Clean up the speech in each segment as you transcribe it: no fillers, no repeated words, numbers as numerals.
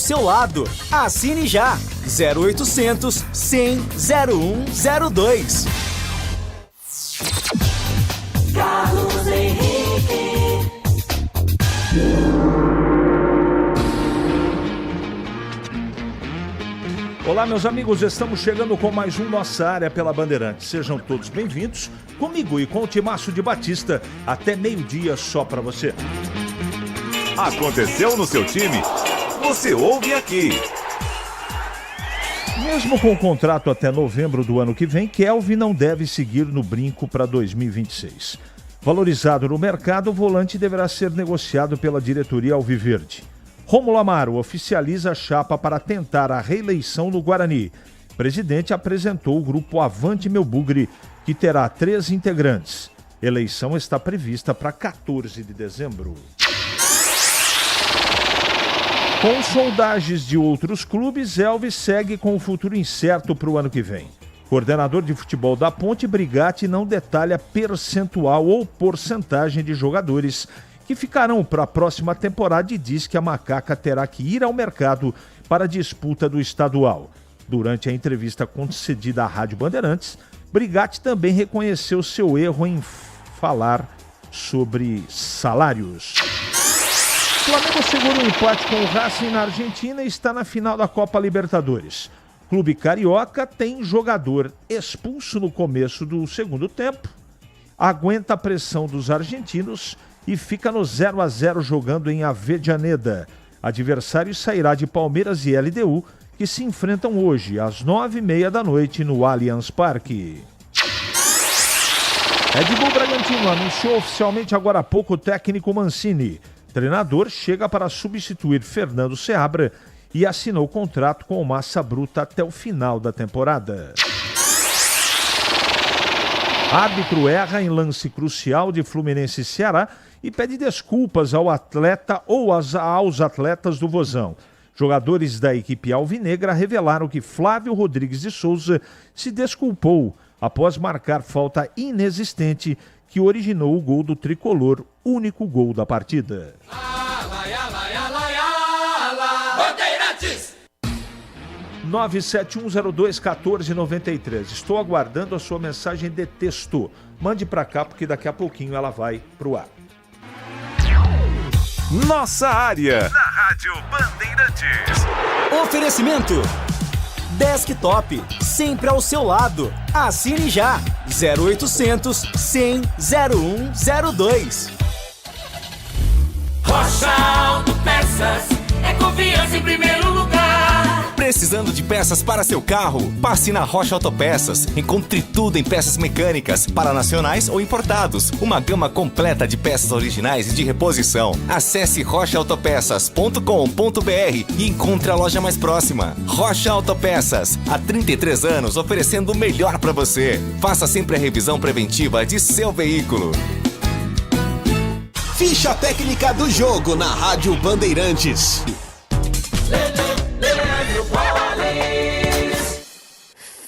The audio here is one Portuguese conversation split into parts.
seu lado. Assine já. 0800 100 0102. Carlos Henrique. Olá, meus amigos, estamos chegando com mais um Nossa Área pela Bandeirantes. Sejam todos bem-vindos, comigo e com o Timácio de Batista, até meio-dia só pra você. Aconteceu no seu time? Você ouve aqui. Mesmo com o contrato até novembro do ano que vem, Kelvin não deve seguir no brinco para 2026. Valorizado no mercado, o volante deverá ser negociado pela diretoria alviverde. Rômulo Amaro oficializa a chapa para tentar a reeleição no Guarani. O presidente apresentou o grupo Avante Meu Bugre, que terá 3 integrantes. Eleição está prevista para 14 de dezembro. Com sondagens de outros clubes, Elvis segue com o futuro incerto para o ano que vem. Coordenador de futebol da Ponte, Brigatti, não detalha percentual ou porcentagem de jogadores que ficarão para a próxima temporada e diz que a Macaca terá que ir ao mercado para a disputa do estadual. Durante a entrevista concedida à Rádio Bandeirantes, Brigatti também reconheceu seu erro em falar sobre salários. O Flamengo segura um empate com o Racing na Argentina e está na final da Copa Libertadores. O clube carioca tem jogador expulso no começo do segundo tempo, aguenta a pressão dos argentinos e fica no 0-0 jogando em Avejaneda. Adversário sairá de Palmeiras e LDU, que se enfrentam hoje às 9h30 da noite no Allianz Parque. Red Bull Bragantino anunciou oficialmente agora há pouco o técnico Mancini. Treinador chega para substituir Fernando Seabra e assinou contrato com o Massa Bruta até o final da temporada. Árbitro erra em lance crucial de Fluminense e Ceará e pede desculpas ao atleta ou aos atletas do Vozão. Jogadores da equipe alvinegra revelaram que Flávio Rodrigues de Souza se desculpou após marcar falta inexistente que originou o gol do tricolor, único gol da partida. 971021493. Estou aguardando a sua mensagem de texto. Mande para cá porque daqui a pouquinho ela vai pro ar. Nossa Área, na Rádio Bandeirantes. Oferecimento Desktop, sempre ao seu lado. Assine já. 0800 100 0102. Rocha Autopeças é confiança em primeiro lugar. Precisando de peças para seu carro? Passe na Rocha Autopeças. Encontre tudo em peças mecânicas, para nacionais ou importados. Uma gama completa de peças originais e de reposição. Acesse rochaautopeças.com.br e encontre a loja mais próxima. Rocha Autopeças, há 33 anos oferecendo o melhor para você. Faça sempre a revisão preventiva de seu veículo. Ficha técnica do jogo na Rádio Bandeirantes.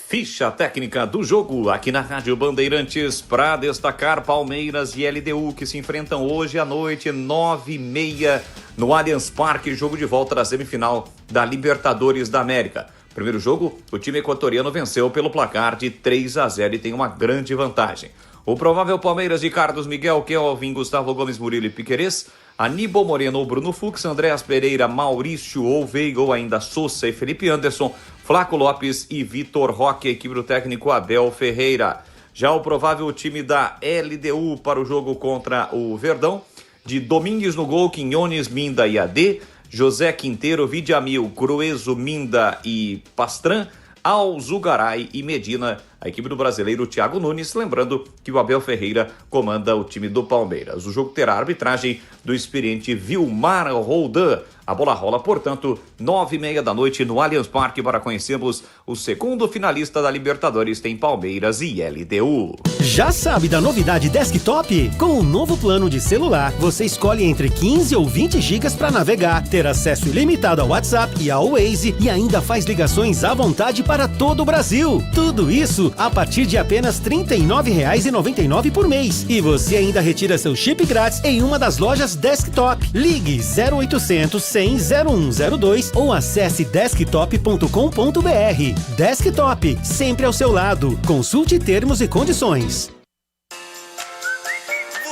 Ficha técnica do jogo aqui na Rádio Bandeirantes para destacar Palmeiras e LDU que se enfrentam hoje à noite, 9h30 no Allianz Parque, jogo de volta da semifinal da Libertadores da América. Primeiro jogo, o time equatoriano venceu pelo placar de 3-0 e tem uma grande vantagem. O provável Palmeiras de Carlos Miguel, Kelvin, Gustavo Gomes, Murilo e Piquerez, Aníbal Moreno, Bruno Fux, Andréas Pereira, Maurício Veiga ou ainda Sousa e Felipe Anderson, Flaco Lopes e Vitor Roque, equipe do técnico Abel Ferreira. Já o provável time da LDU para o jogo contra o Verdão, de Domingues no gol, Quinhones, Minda e AD, José Quinteiro, Vidiamil, Grueso, Minda e Pastran, Alzugaray e Medina, a equipe do brasileiro Thiago Nunes, lembrando que o Abel Ferreira comanda o time do Palmeiras. O jogo terá a arbitragem do experiente Vilmar Roldan. A bola rola, portanto, 9h30 da noite no Allianz Parque para conhecermos o segundo finalista da Libertadores, tem Palmeiras e LDU. Já sabe da novidade Desktop? Com o novo plano de celular, você escolhe entre 15 ou 20 gigas para navegar, ter acesso ilimitado ao WhatsApp e ao Waze e ainda faz ligações à vontade para todo o Brasil. Tudo isso tudo a partir de apenas R$ 39,99 por mês. E você ainda retira seu chip grátis em uma das lojas Desktop. Ligue 0800 100 0102 ou acesse desktop.com.br. Desktop, sempre ao seu lado. Consulte termos e condições.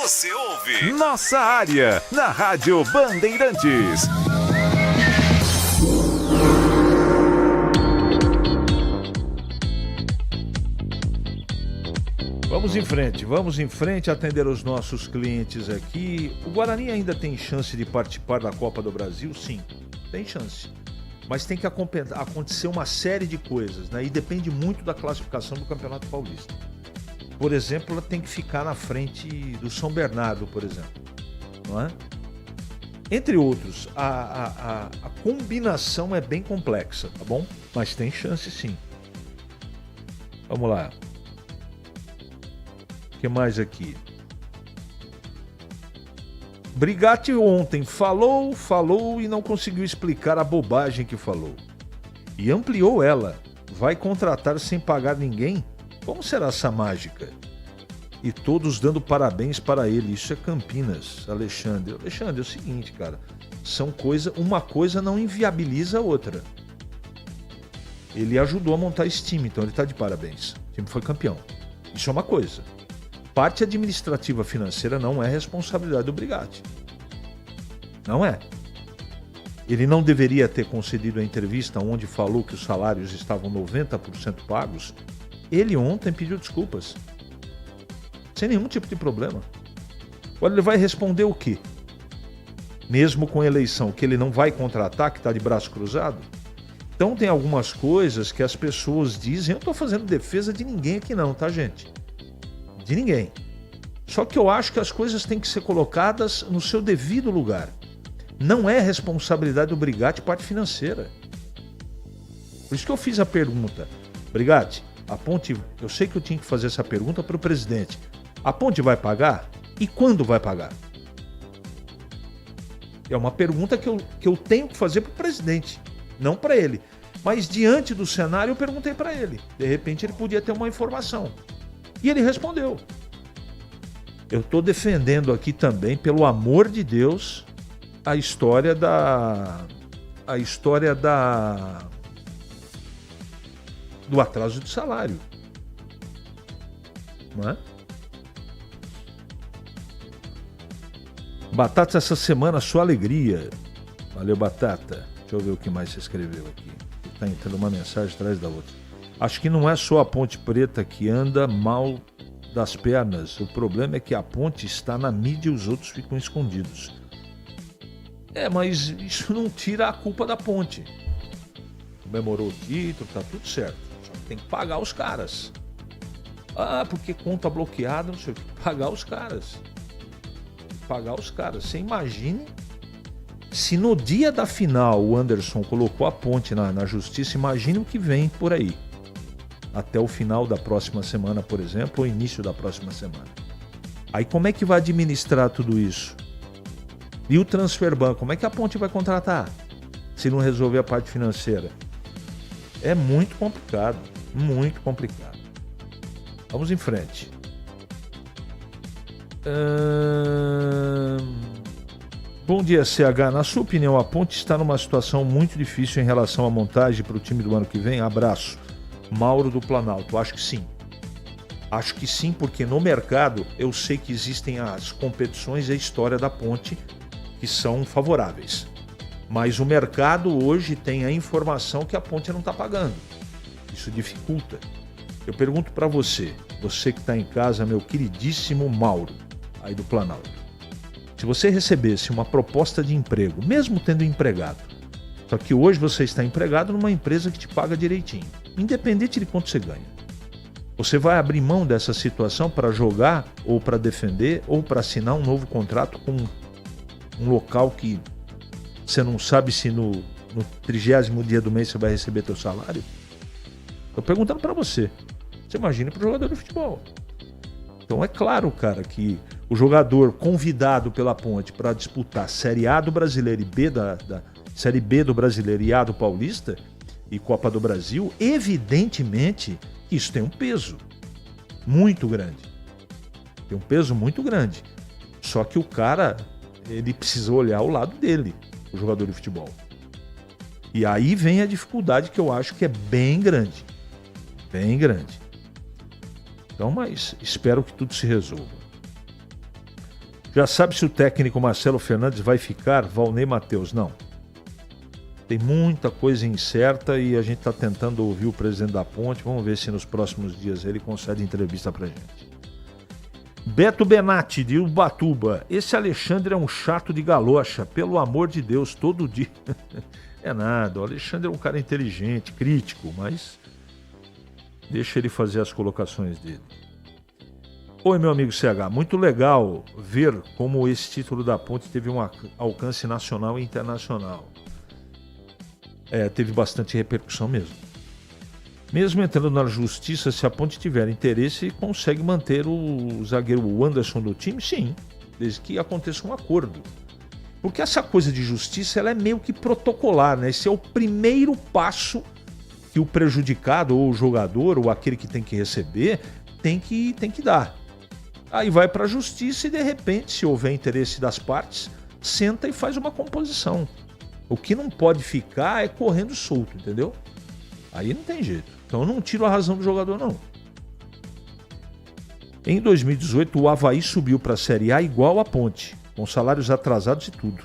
Você ouve Nossa Área, na Rádio Bandeirantes. Vamos em frente atender os nossos clientes aqui. O Guarani ainda tem chance de participar da Copa do Brasil? Sim, tem chance. Mas tem que acontecer uma série de coisas, né? E depende muito da classificação do Campeonato Paulista. Por exemplo, ela tem que ficar na frente do São Bernardo, por exemplo. Não é? Entre outros, a combinação é bem complexa, tá bom? Mas tem chance sim. Vamos lá. O que mais aqui? Brigatti ontem falou e não conseguiu explicar a bobagem que falou. E ampliou ela. Vai contratar sem pagar ninguém? Como será essa mágica? E todos dando parabéns para ele. Isso é Campinas, Alexandre. Alexandre, é o seguinte, cara. Uma coisa não inviabiliza a outra. Ele ajudou a montar esse time, então ele está de parabéns. O time foi campeão. Isso é uma coisa. Parte administrativa financeira não é responsabilidade do Brigatti. Não é. Ele não deveria ter concedido a entrevista onde falou que os salários estavam 90% pagos. Ele ontem pediu desculpas. Sem nenhum tipo de problema. Agora ele vai responder o quê? Mesmo com a eleição, que ele não vai contratar, que está de braço cruzado? Então tem algumas coisas que as pessoas dizem. Eu não estou fazendo defesa de ninguém aqui não, tá, gente? De ninguém. Só que eu acho que as coisas têm que ser colocadas no seu devido lugar. Não é responsabilidade do Brigatti parte financeira. Por isso que eu fiz a pergunta. Brigatti, a Ponte, eu sei que eu tinha que fazer essa pergunta para o presidente. A Ponte vai pagar? E quando vai pagar? É uma pergunta que eu tenho que fazer para o presidente, não para ele. Mas diante do cenário eu perguntei para ele. De repente ele podia ter uma informação. E ele respondeu. Eu estou defendendo aqui também, pelo amor de Deus, a história do atraso de salário. Não é? Batata, essa semana, sua alegria. Valeu, Batata. Deixa eu ver o que mais você escreveu aqui. Está entrando uma mensagem atrás da outra. Acho que não é só a Ponte Preta que anda mal das pernas. O problema é que a Ponte está na mídia e os outros ficam escondidos. Mas isso não tira a culpa da Ponte. Comemorou o título, tá tudo certo. Só que tem que pagar os caras. Porque conta bloqueada, não sei o que. Pagar os caras. Você imagine se no dia da final o Anderson colocou a Ponte na justiça, imagine o que vem por aí. Até o final da próxima semana, por exemplo, ou início da próxima semana. Aí como é que vai administrar tudo isso? E o Transferban, como é que a Ponte vai contratar? Se não resolver a parte financeira? É muito complicado, muito complicado. Vamos em frente. Bom dia, CH. Na sua opinião, a Ponte está numa situação muito difícil em relação à montagem para o time do ano que vem? Abraço. Mauro do Planalto. Acho que sim. Acho que sim, porque no mercado eu sei que existem as competições e a história da Ponte que são favoráveis. Mas o mercado hoje tem a informação que a Ponte não está pagando. Isso dificulta. Eu pergunto para você que está em casa, meu queridíssimo Mauro, aí do Planalto. Se você recebesse uma proposta de emprego, mesmo tendo empregado, só que hoje você está empregado numa empresa que te paga direitinho, independente de quanto você ganha. Você vai abrir mão dessa situação para jogar, ou para defender, ou para assinar um novo contrato com um local que você não sabe se no 30º dia do mês você vai receber teu salário? Estou perguntando para você. Você imagina para o jogador de futebol. Então é claro, cara, que o jogador convidado pela Ponte para disputar Série A do Brasileiro e B Série B do Brasileiro e A do Paulista e Copa do Brasil, evidentemente Isso tem um peso muito grande. Tem um peso muito grande. Só que o cara, ele precisa olhar o lado dele, o jogador de futebol. E aí vem a dificuldade que eu acho que é bem grande. Bem grande. Então, mas espero que tudo se resolva. Já sabe se o técnico Marcelo Fernandes vai ficar? Valnei Matheus, não. Tem muita coisa incerta e a gente está tentando ouvir o presidente da Ponte. Vamos ver se nos próximos dias ele concede entrevista pra gente. Beto Benatti, de Ubatuba. Esse Alexandre é um chato de galocha. Pelo amor de Deus, todo dia. É nada, o Alexandre é um cara inteligente, crítico, mas deixa ele fazer as colocações dele. Oi, meu amigo CH, muito legal ver como esse título da Ponte teve um alcance nacional e internacional. Teve bastante repercussão mesmo. Mesmo entrando na justiça, se a Ponte tiver interesse, consegue manter o zagueiro Anderson do time? Sim, desde que aconteça um acordo. Porque essa coisa de justiça ela é meio que protocolar, né? Esse é o primeiro passo que o prejudicado, ou o jogador, ou aquele que tem que receber, tem que dar. Aí vai para a justiça e, de repente, se houver interesse das partes, senta e faz uma composição. O que não pode ficar é correndo solto, entendeu? Aí não tem jeito. Então eu não tiro a razão do jogador, não. Em 2018, o Avaí subiu para a Série A igual a Ponte, com salários atrasados e tudo.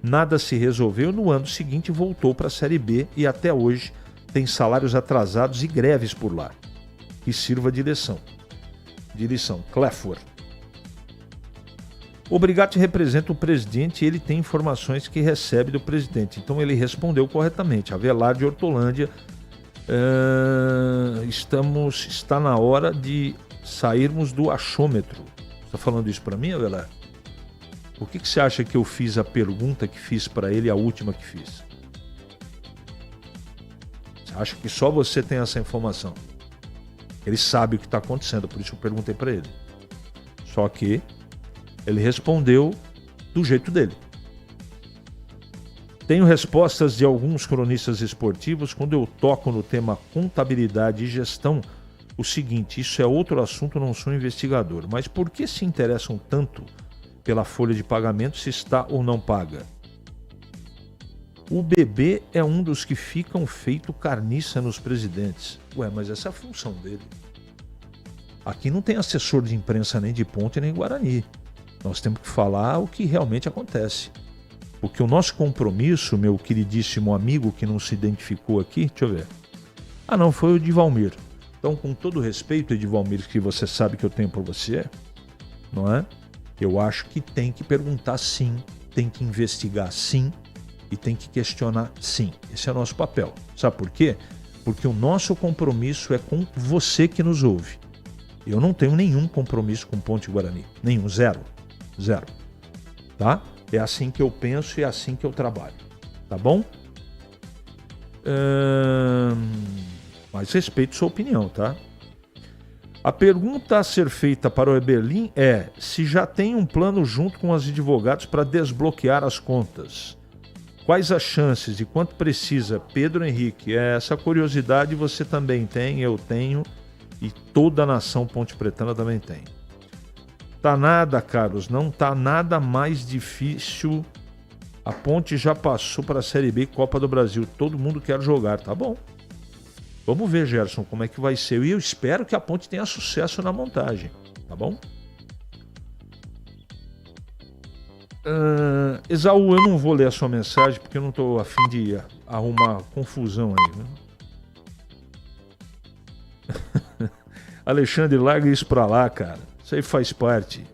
Nada se resolveu, no ano seguinte voltou para a Série B e até hoje tem salários atrasados e greves por lá. Que sirva de lição. Cleford. O Brigatti representa o presidente e ele tem informações que recebe do presidente. Então ele respondeu corretamente. Avelar de Hortolândia, está na hora de sairmos do achômetro. Você está falando isso para mim, Avelar? Por que você acha que eu fiz a pergunta que fiz para ele e a última que fiz? Você acha que só você tem essa informação? Ele sabe o que está acontecendo, por isso eu perguntei para ele. Só que ele respondeu do jeito dele. Tenho respostas de alguns cronistas esportivos quando eu toco no tema contabilidade e gestão. O seguinte, isso é outro assunto, não sou investigador. Mas por que se interessam tanto pela folha de pagamento se está ou não paga? O bebê é um dos que ficam feito carniça nos presidentes. Ué, mas essa é a função dele. Aqui não tem assessor de imprensa nem de Ponte nem Guarani. Nós temos que falar o que realmente acontece. Porque o nosso compromisso, meu queridíssimo amigo que não se identificou aqui, deixa eu ver. Ah não, foi o de Valmir. Então, com todo respeito, Edivalmir, que você sabe que eu tenho por você, não é? Eu acho que tem que perguntar sim, tem que investigar sim e tem que questionar sim. Esse é o nosso papel. Sabe por quê? Porque o nosso compromisso é com você que nos ouve. Eu não tenho nenhum compromisso com Ponte Guarani. Nenhum, zero. Tá? É assim que eu penso e é assim que eu trabalho. Tá bom? Mas respeito sua opinião, tá? A pergunta a ser feita para o Eberlin é se já tem um plano junto com os advogados para desbloquear as contas. Quais as chances e quanto precisa? Pedro Henrique, essa curiosidade você também tem, eu tenho e toda a nação pontepretana também tem. Tá nada, Carlos, não tá nada mais difícil. A Ponte já passou para a Série B Copa do Brasil, todo mundo quer jogar, tá bom? Vamos ver, Gerson, como é que vai ser. E eu espero que a Ponte tenha sucesso na montagem, tá bom? Esaú, eu não vou ler a sua mensagem porque eu não estou a fim de arrumar confusão aí, né? Alexandre, larga isso pra lá, cara. Isso aí faz parte.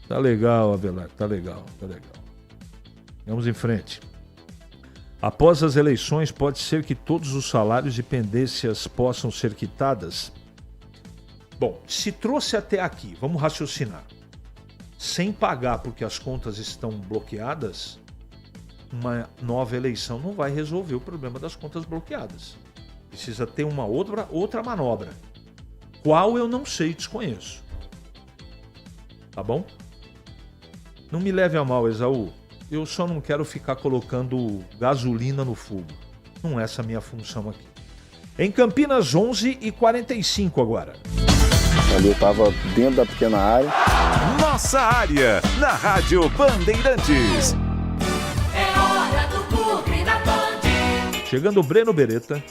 Tá legal, Avelar, tá legal. Vamos em frente. Após as eleições, pode ser que todos os salários e pendências possam ser quitadas? Bom, se trouxe até aqui, vamos raciocinar. Sem pagar porque as contas estão bloqueadas, uma nova eleição não vai resolver o problema das contas bloqueadas. Precisa ter uma outra manobra. Qual eu não sei, desconheço. Tá bom? Não me leve a mal, Esaú. Eu só não quero ficar colocando gasolina no fogo. Não é essa a minha função aqui. Em Campinas, 11h45 agora. Ali eu estava dentro da pequena área. Nossa área, na Rádio Bandeirantes. É hora do Clube da Band. Chegando o Breno Beretta.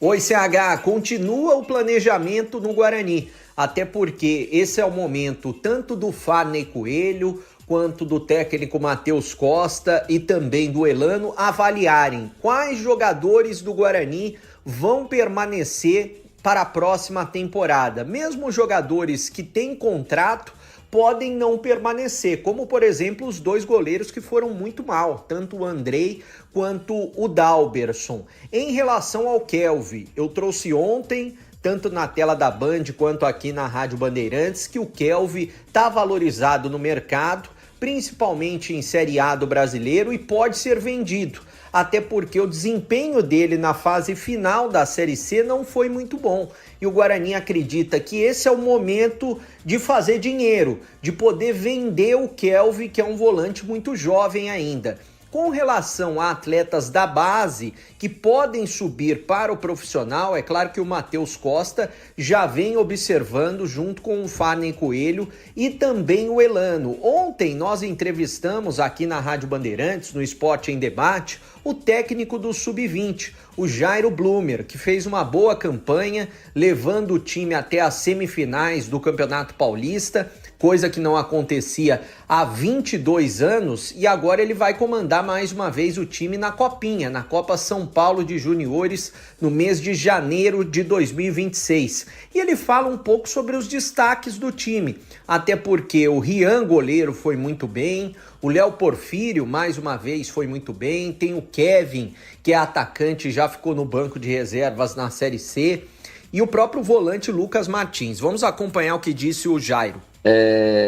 Oi, CH, continua o planejamento no Guarani, até porque esse é o momento tanto do Farney Coelho, quanto do técnico Matheus Costa e também do Elano avaliarem quais jogadores do Guarani vão permanecer para a próxima temporada. Mesmo jogadores que têm contrato podem não permanecer, como por exemplo os dois goleiros que foram muito mal, tanto o Andrei quanto o Dalberson. Em relação ao Kelvin, eu trouxe ontem, tanto na tela da Band quanto aqui na Rádio Bandeirantes, que o Kelvin está valorizado no mercado, principalmente em Série A do brasileiro, e pode ser vendido, até porque o desempenho dele na fase final da Série C não foi muito bom. E o Guarani acredita que esse é o momento de fazer dinheiro, de poder vender o Kelvin, que é um volante muito jovem ainda. Com relação a atletas da base que podem subir para o profissional, é claro que o Matheus Costa já vem observando junto com o Farney Coelho e também o Elano. Ontem nós entrevistamos aqui na Rádio Bandeirantes, no Esporte em Debate, o técnico do Sub-20, o Jairo Blumer, que fez uma boa campanha, levando o time até as semifinais do Campeonato Paulista, coisa que não acontecia há 22 anos, e agora ele vai comandar mais uma vez o time na Copinha, na Copa São Paulo de Juniores, no mês de janeiro de 2026. E ele fala um pouco sobre os destaques do time, até porque o Rian, goleiro, foi muito bem, o Léo Porfírio, mais uma vez, foi muito bem, tem o Kevin, que é atacante, já ficou no banco de reservas na Série C, e o próprio volante Lucas Martins. Vamos acompanhar o que disse o Jairo.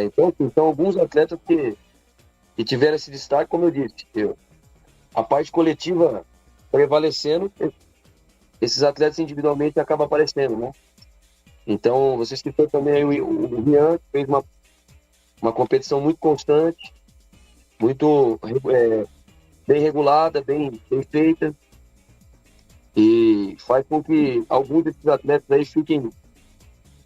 Então alguns atletas que tiveram esse destaque, como eu disse, a parte coletiva prevalecendo, esses atletas individualmente acabam aparecendo, né? Então, você citou também o Rian, que fez uma competição muito constante, muito bem regulada, bem feita, e faz com que alguns desses atletas aí fiquem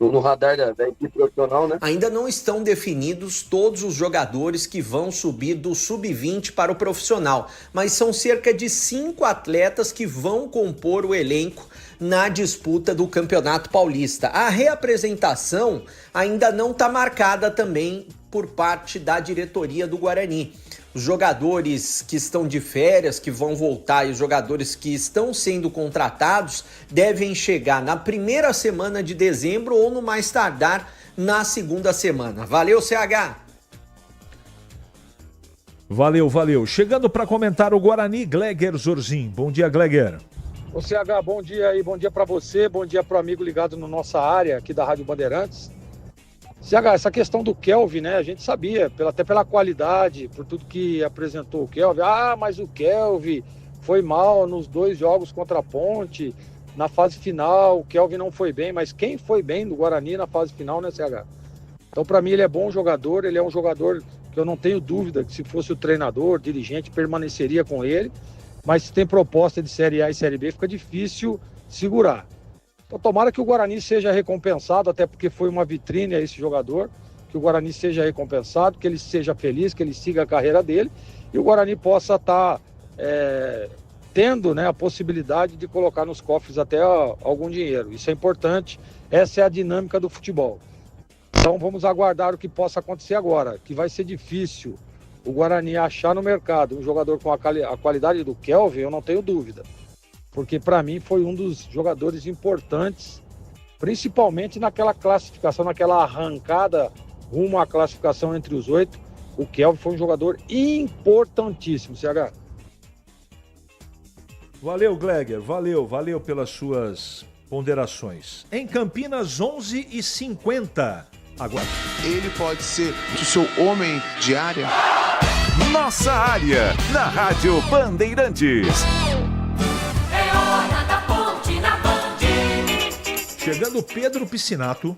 no radar da equipe profissional, né? Ainda não estão definidos todos os jogadores que vão subir do sub-20 para o profissional, mas são cerca de 5 atletas que vão compor o elenco na disputa do Campeonato Paulista. A reapresentação ainda não está marcada também por parte da diretoria do Guarani. Os jogadores que estão de férias, que vão voltar, e os jogadores que estão sendo contratados devem chegar na primeira semana de dezembro ou no mais tardar na segunda semana. Valeu, CH! Valeu. Chegando para comentar o Guarani, Gleger Zorzin. Bom dia, Gleger. Ô CH, bom dia aí, bom dia para você, bom dia para o amigo ligado na nossa área aqui da Rádio Bandeirantes. CH, essa questão do Kelvin, né, a gente sabia, até pela qualidade, por tudo que apresentou o Kelvin. Mas o Kelvin foi mal nos 2 jogos contra a Ponte, na fase final, o Kelvin não foi bem, mas quem foi bem do Guarani na fase final, né, CH? Então, para mim, ele é bom jogador, ele é um jogador que eu não tenho dúvida que se fosse o treinador, dirigente, permaneceria com ele, mas se tem proposta de Série A e Série B, fica difícil segurar. Então, tomara que o Guarani seja recompensado, até porque foi uma vitrine a esse jogador, que o Guarani seja recompensado, que ele seja feliz, que ele siga a carreira dele, e o Guarani possa estar tendo, né, a possibilidade de colocar nos cofres até algum dinheiro. Isso é importante, essa é a dinâmica do futebol. Então vamos aguardar o que possa acontecer agora, que vai ser difícil o Guarani achar no mercado um jogador com a qualidade do Kelvin, eu não tenho dúvida. Porque para mim foi um dos jogadores importantes, principalmente naquela classificação, naquela arrancada rumo à classificação entre os 8. O Kelvin foi um jogador importantíssimo, CH. Valeu, Gleger, valeu pelas suas ponderações. Em Campinas, 11h50. Agora. Ele pode ser o seu homem de área? Nossa área, na Rádio Bandeirantes. É hora da Ponte na Band. Chegando Pedro Piscinato.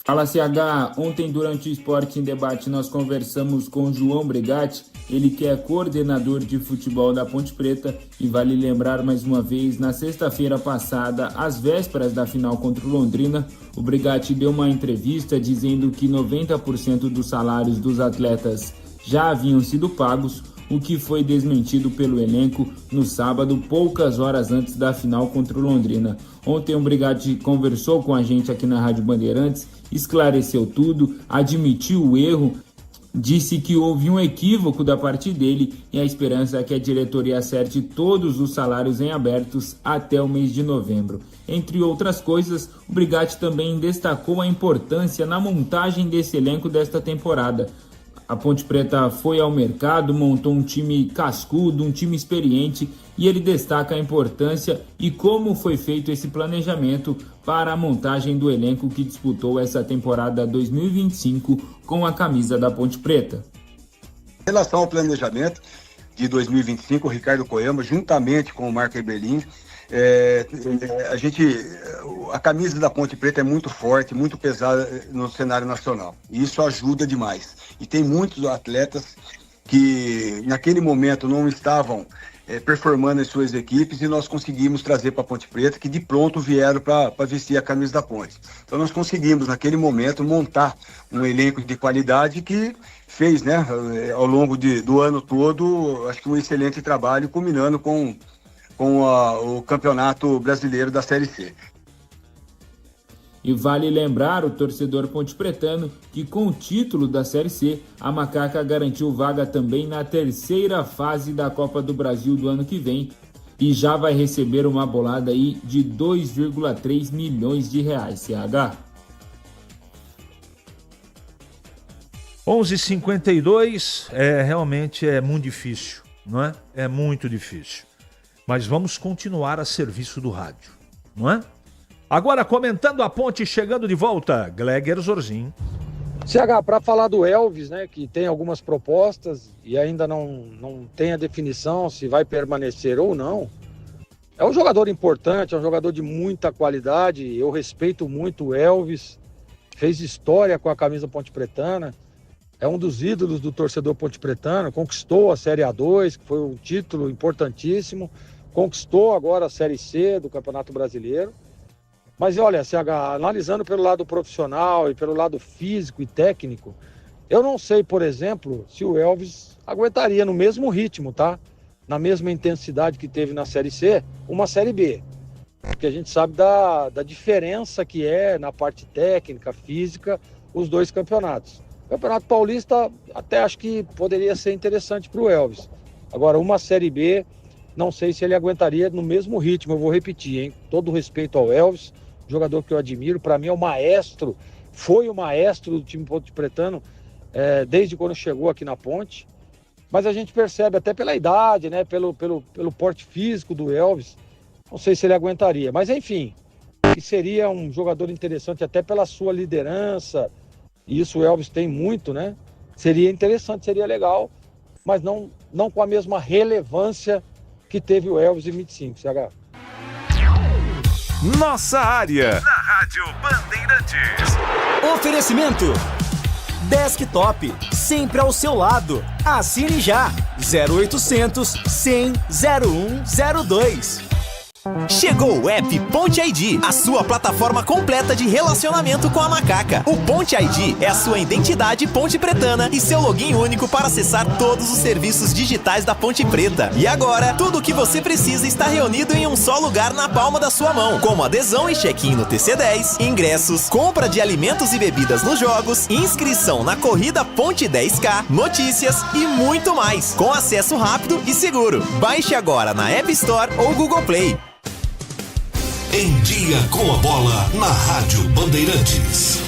Fala CH, ontem durante o Esporte em Debate nós conversamos com o João Brigatti, ele que é coordenador de futebol da Ponte Preta, e vale lembrar mais uma vez, na sexta-feira passada, às vésperas da final contra o Londrina, o Brigatti deu uma entrevista dizendo que 90% dos salários dos atletas já haviam sido pagos, o que foi desmentido pelo elenco no sábado, poucas horas antes da final contra o Londrina. Ontem o Brigatti conversou com a gente aqui na Rádio Bandeirantes, esclareceu tudo, admitiu o erro, disse que houve um equívoco da parte dele e a esperança é que a diretoria acerte todos os salários em abertos até o mês de novembro. Entre outras coisas, o Brigatti também destacou a importância na montagem desse elenco desta temporada. A Ponte Preta foi ao mercado, montou um time cascudo, um time experiente, e ele destaca a importância e como foi feito esse planejamento para a montagem do elenco que disputou essa temporada 2025 com a camisa da Ponte Preta. Em relação ao planejamento de 2025, o Ricardo Coimbra, juntamente com o Marco Eberlin, a camisa da Ponte Preta é muito forte, muito pesada no cenário nacional. E isso ajuda demais. E tem muitos atletas que naquele momento não estavam performando em suas equipes e nós conseguimos trazer para a Ponte Preta, que de pronto vieram para vestir a camisa da Ponte. Então nós conseguimos naquele momento montar um elenco de qualidade que fez, né, ao longo do ano todo, acho que um excelente trabalho, culminando com o Campeonato Brasileiro da Série C. E vale lembrar o torcedor pontepretano que com o título da Série C, a Macaca garantiu vaga também na terceira fase da Copa do Brasil do ano que vem e já vai receber uma bolada aí de 2,3 milhões de reais, CH. 11h52, realmente é muito difícil, não é? É muito difícil. Mas vamos continuar a serviço do rádio, não é? Agora, comentando a Ponte, chegando de volta, Gleger Zorzin. CH, para falar do Elvis, né, que tem algumas propostas e ainda não tem a definição se vai permanecer ou não, é um jogador importante, é um jogador de muita qualidade, eu respeito muito o Elvis, fez história com a camisa pontepretana, é um dos ídolos do torcedor pontepretano, conquistou a Série A2, que foi um título importantíssimo, conquistou agora a Série C do Campeonato Brasileiro. Mas olha, CH, analisando pelo lado profissional e pelo lado físico e técnico, eu não sei, por exemplo, se o Elvis aguentaria no mesmo ritmo, tá? Na mesma intensidade que teve na Série C, uma Série B. Porque a gente sabe da diferença que é na parte técnica, física, os dois campeonatos. O Campeonato Paulista até acho que poderia ser interessante para o Elvis. Agora, uma Série B, não sei se ele aguentaria no mesmo ritmo, eu vou repetir, hein? Todo respeito ao Elvis, jogador que eu admiro, para mim é o maestro, foi o maestro do time pontepretano desde quando chegou aqui na Ponte, mas a gente percebe até pela idade, né, pelo porte físico do Elvis, não sei se ele aguentaria, mas enfim, que seria um jogador interessante até pela sua liderança, e isso o Elvis tem muito, né, seria interessante, seria legal, mas não com a mesma relevância que teve o Elvis em 25, CH. Nossa área, na Rádio Bandeirantes. Oferecimento Desktop, sempre ao seu lado. Assine já, 0800 100 0102. Chegou o app Ponte ID, a sua plataforma completa de relacionamento com a Macaca. O Ponte ID é a sua identidade pontepretana e seu login único para acessar todos os serviços digitais da Ponte Preta. E agora, tudo o que você precisa está reunido em um só lugar na palma da sua mão, como adesão e check-in no TC10, ingressos, compra de alimentos e bebidas nos jogos, inscrição na corrida Ponte 10K, notícias e muito mais, com acesso rápido e seguro. Baixe agora na App Store ou Google Play. Em Dia com a Bola, na Rádio Bandeirantes.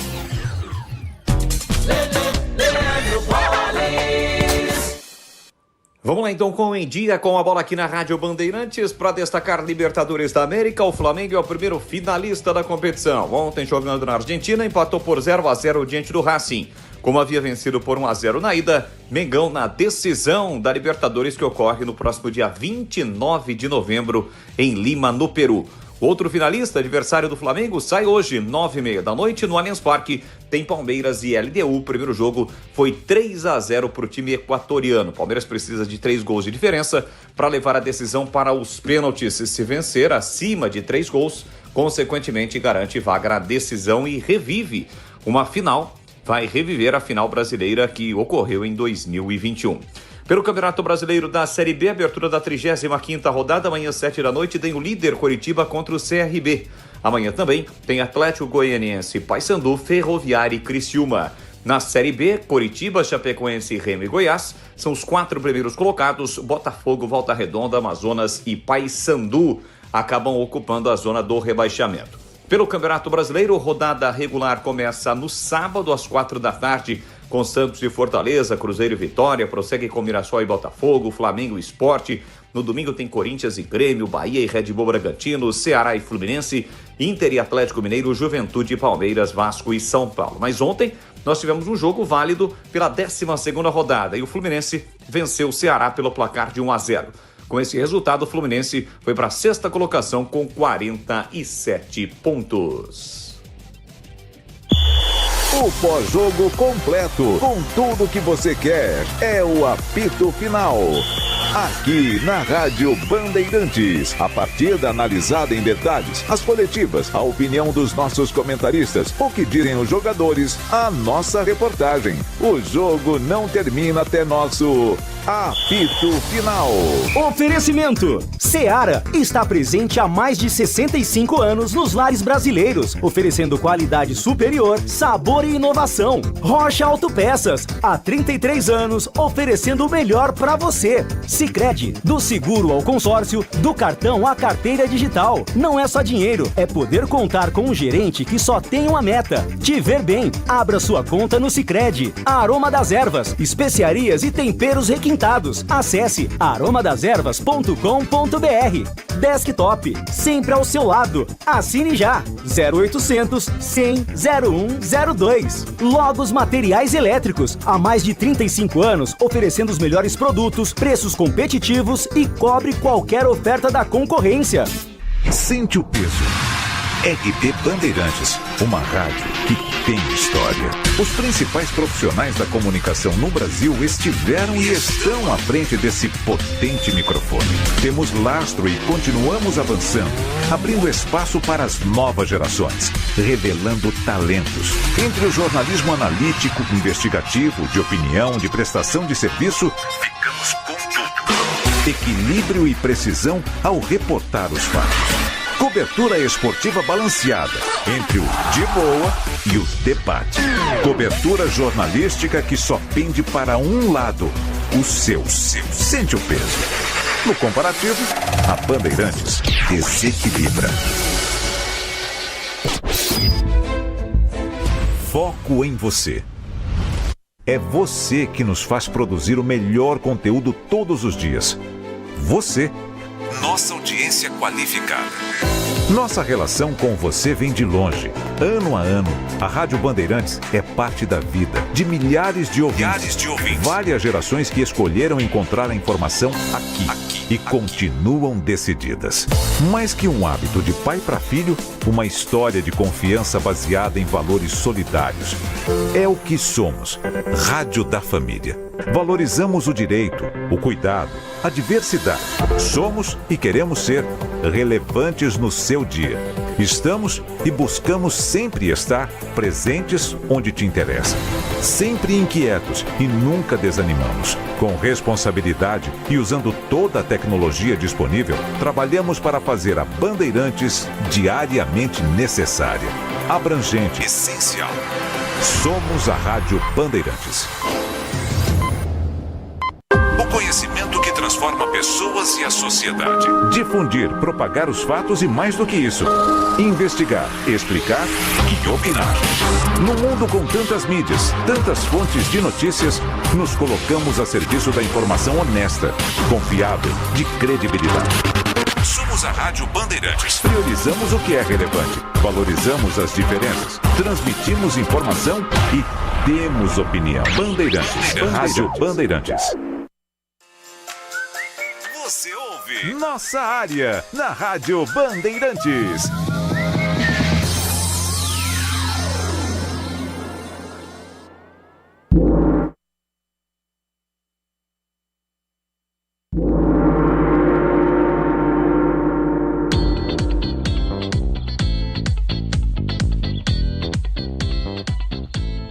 Vamos lá então com Em Dia com a Bola aqui na Rádio Bandeirantes para destacar Libertadores da América. O Flamengo é o primeiro finalista da competição. Ontem, jogando na Argentina, empatou por 0-0 diante do Racing. Como havia vencido por 1-0 na ida, Mengão na decisão da Libertadores que ocorre no próximo dia 29 de novembro em Lima, no Peru. Outro finalista, adversário do Flamengo, sai hoje, 9h30 da noite, no Allianz Parque. Tem Palmeiras e LDU. O primeiro jogo foi 3-0 para o time equatoriano. Palmeiras precisa de 3 gols de diferença para levar a decisão para os pênaltis. Se vencer acima de 3 gols, consequentemente garante vaga na decisão e revive uma final. Vai reviver a final brasileira que ocorreu em 2021. Pelo Campeonato Brasileiro da Série B, abertura da 35ª rodada, amanhã 7 da noite, tem o líder Coritiba contra o CRB. Amanhã também tem Atlético Goianiense, Paysandu, Ferroviária e Criciúma. Na Série B, Coritiba, Chapecoense, Remo e Goiás são os 4 primeiros colocados. Botafogo, Volta Redonda, Amazonas e Paysandu acabam ocupando a zona do rebaixamento. Pelo Campeonato Brasileiro, rodada regular começa no sábado às 4 da tarde, com Santos e Fortaleza, Cruzeiro e Vitória, prossegue com Mirassol e Botafogo, Flamengo e Sport. No domingo tem Corinthians e Grêmio, Bahia e Red Bull Bragantino, Ceará e Fluminense, Inter e Atlético Mineiro, Juventude e Palmeiras, Vasco e São Paulo. Mas ontem nós tivemos um jogo válido pela 12ª rodada e o Fluminense venceu o Ceará pelo placar de 1-0. Com esse resultado, o Fluminense foi para a 6ª colocação com 47 pontos. O pós-jogo completo, com tudo que você quer, é o apito final. Aqui na Rádio Bandeirantes, a partida analisada em detalhes, as coletivas, a opinião dos nossos comentaristas, o que dizem os jogadores, a nossa reportagem. O jogo não termina até nosso apito final. Oferecimento: Seara está presente há mais de 65 anos nos lares brasileiros, oferecendo qualidade superior, sabor e inovação. Rocha Autopeças, há 33 anos, oferecendo o melhor para você. Sicredi, do seguro ao consórcio, do cartão à carteira digital. Não é só dinheiro, é poder contar com um gerente que só tem uma meta: te ver bem. Abra sua conta no Sicredi. Aroma das Ervas, especiarias e temperos requintados. Acesse aromadeservas.com.br. Desktop, sempre ao seu lado. Assine já. 0800 100 0102. Logos Materiais Elétricos, há mais de 35 anos, oferecendo os melhores produtos, preços competitivos e cobre qualquer oferta da concorrência. Sente o peso. RB Bandeirantes, uma rádio que tem história. Os principais profissionais da comunicação no Brasil estiveram e estão à frente desse potente microfone. Temos lastro e continuamos avançando, abrindo espaço para as novas gerações, revelando talentos. Entre o jornalismo analítico, investigativo, de opinião, de prestação de serviço, ficamos com tudo. Equilíbrio e precisão ao reportar os fatos. Cobertura esportiva balanceada entre o de boa e o debate. Cobertura jornalística que só pende para um lado, o seu. Sente o peso. No comparativo, a Bandeirantes desequilibra. Foco em você. É você que nos faz produzir o melhor conteúdo todos os dias. Você. Nossa audiência qualificada. Nossa relação com você vem de longe. Ano a ano, a Rádio Bandeirantes é parte da vida de milhares de ouvintes. Várias gerações que escolheram encontrar a informação aqui e continuam decididas. Mais que um hábito de pai para filho, uma história de confiança baseada em valores solidários. É o que somos. Rádio da Família. Valorizamos o direito, o cuidado, a diversidade. Somos e queremos ser relevantes no seu dia. Estamos e buscamos sempre estar presentes onde te interessa. Sempre inquietos e nunca desanimamos. Com responsabilidade e usando toda a tecnologia disponível, trabalhamos para fazer a Bandeirantes diariamente necessária, abrangente, essencial. Somos a Rádio Bandeirantes. Conhecimento que transforma pessoas e a sociedade. Difundir, propagar os fatos e mais do que isso. Investigar, explicar e opinar. No mundo com tantas mídias, tantas fontes de notícias, nos colocamos a serviço da informação honesta, confiável, de credibilidade. Somos a Rádio Bandeirantes. Priorizamos o que é relevante, valorizamos as diferenças, transmitimos informação e temos opinião. Bandeirantes. Rádio Bandeirantes. Você ouve Nossa Área, na Rádio Bandeirantes.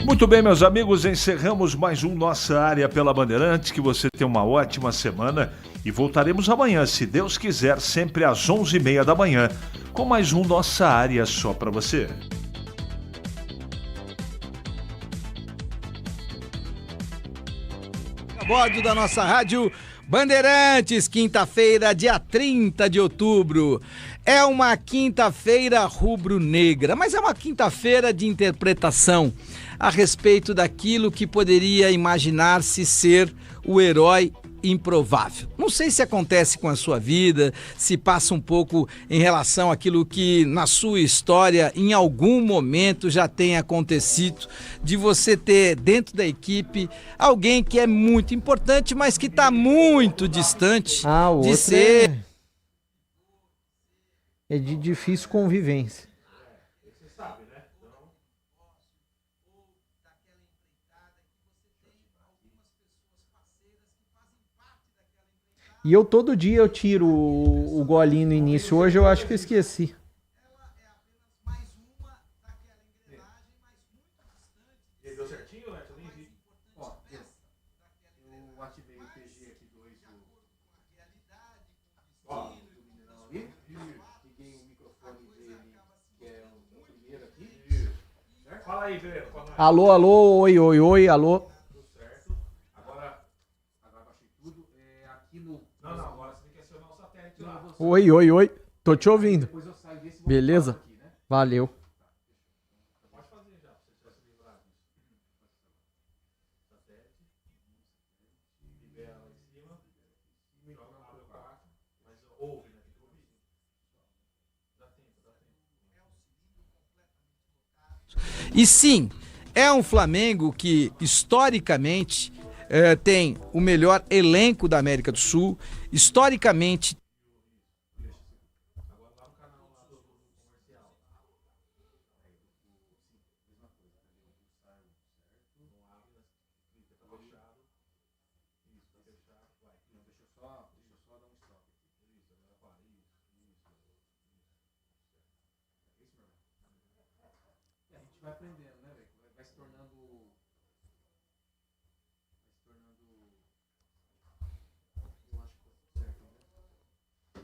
Muito bem, meus amigos, encerramos mais um Nossa Área pela Bandeirantes. Que você tenha uma ótima semana e voltaremos amanhã, se Deus quiser, sempre às 11h30 da manhã, com mais um Nossa Área só para você. A bordo da nossa rádio Bandeirantes, quinta-feira, dia 30 de outubro. É uma quinta-feira rubro-negra, mas é uma quinta-feira de interpretação a respeito daquilo que poderia imaginar-se ser o herói improvável. Não sei se acontece com a sua vida, se passa um pouco em relação àquilo que na sua história em algum momento já tenha acontecido, de você ter dentro da equipe alguém que é muito importante, mas que está muito distante de ser... É de difícil convivência. E eu todo dia eu tiro o golinho no início. Hoje eu acho que eu esqueci. Deu certinho, né? Eu nem vi. Ó, eu ativei o PG aqui 2 do... Ó, liguei o microfone dele, que é o primeiro aqui. Certo? Fala aí, Breno. Alô, alô, oi, oi, oi, alô. Tudo certo. Agora baixei tudo. Aqui no... Não, agora você tem que acionar o satélite lá. Oi, oi, oi. Tô te ouvindo. Beleza? Valeu. E sim, é um Flamengo que historicamente tem o melhor elenco da América do Sul, historicamente vai aprendendo, né, velho? Vai se tornando... Eu acho que tá certo, né? Vai chamar o...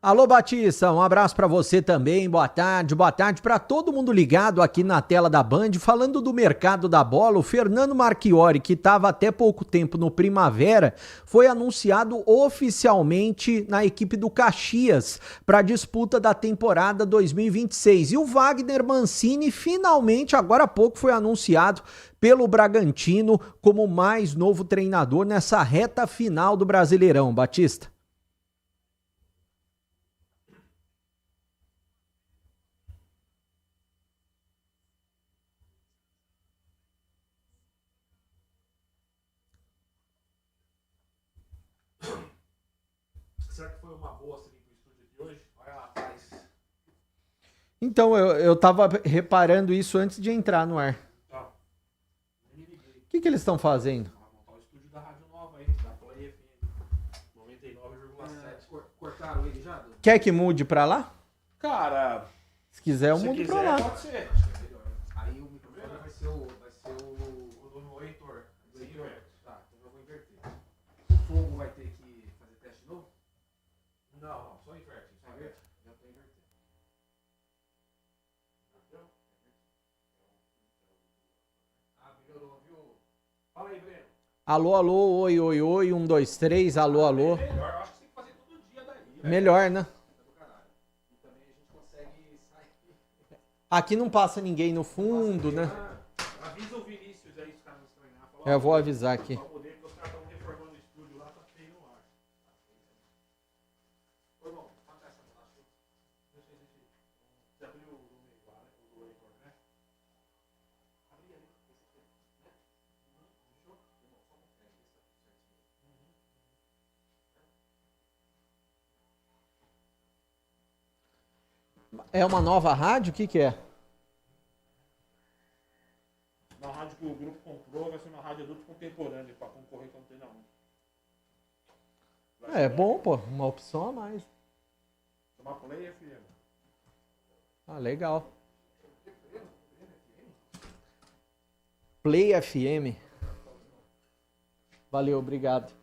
Alô, Batista, um abraço pra você também, boa tarde pra todo mundo ligado aqui na tela da Band, falando do mercado da bola. O Fernando Marchiori, que estava até pouco tempo no Primavera, foi anunciado oficialmente na equipe do Caxias para a disputa da temporada 2026. E o Wagner Mancini finalmente, agora há pouco, foi anunciado pelo Bragantino como mais novo treinador nessa reta final do Brasileirão, Batista. Será que foi uma boa você vir pro estúdio de hoje? Olha lá atrás. Então, eu tava reparando isso antes de entrar no ar. O que eles estão fazendo? Montar o estúdio da Rádio Nova aí, da Play FM 99,7. Cortaram ele já? Quer que mude pra lá? Cara, se quiser eu se mudo quiser, pra lá. pode ser. Aí o microfone vai ser o Heitor. Tá, então eu vou inverter. O fogo vai ter que fazer teste de novo? Não, só inverte. Só inverte? Já tô invertendo. Ah, melhorou, viu? Fala aí, Breno. Alô, alô, oi, oi, oi, 1, 2, 3, alô, alô. Melhor, eu acho que você tem que fazer todo dia daí. Melhor, né? E também a gente consegue sair. Aqui não passa ninguém no fundo, né? Avisa o Vinícius aí, os caras nos treinar. Eu vou avisar aqui. Pra poder, porque os caras estão reformando o estúdio lá, tá feio no ar. É uma nova rádio? O que é? Uma rádio que o grupo comprou, vai ser uma rádio adulto contemporânea para concorrer com a Antena 1. É bom, pô. Uma opção a mais. Chama Play FM. Ah, legal. Play FM. Valeu, obrigado.